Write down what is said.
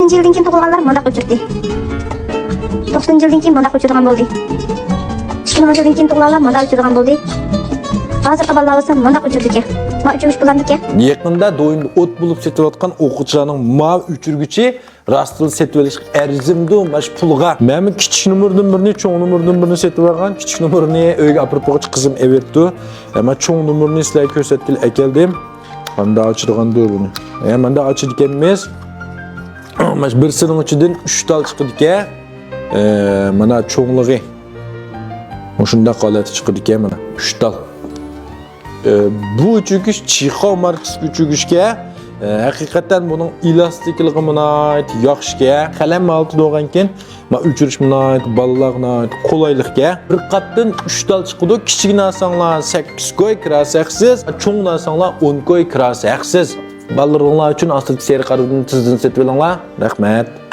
90 yildan keyin tug'ilganlar mana o'chirdi. 90 yildan keyin mana o'chirgan bo'ldi. 2000 yildan keyin tug'ilganlar mana o'chirgan bo'ldi. Hozirgi bolalar esa mana o'chirdi ekan. Mana o'chirish bo'ladi ekan. Yaqında doyunda o't bo'lib setilayotgan o'quvchilarning mav o'chirguchi rastıl setib olish arzimdi mash pulga. Men kichik nomerdan birini, cho'ng nomerdan birini setib olgan. Kichik nomerni uyga olib qo'yib qizim everdi. Ama cho'ng nomerni sizlarga ko'rsatib akeldim. Manda ochirganda buni. Manda ochirgan emas. Mash birsining ichidan 3 tal chiqdi ekan. Mana cho'nglig'i. Shunda holat chiqdi ekan mana 3 tal. Bu uçuguş Çixov markası uçuguşga haqiqatan buning elastikliği munayt yaxşıga, qalam altı doğanken ma uçurish munayt balalarga qolaylikga bir qatdan 3 tal chiqdi. Kichik narsalar 8 koy kirasi haqsiz, cho'ng narsalar 10 koy kirasi haqsiz. Balalarga uchun asl seri qarorni tizdan setib olinglar. Rahmat.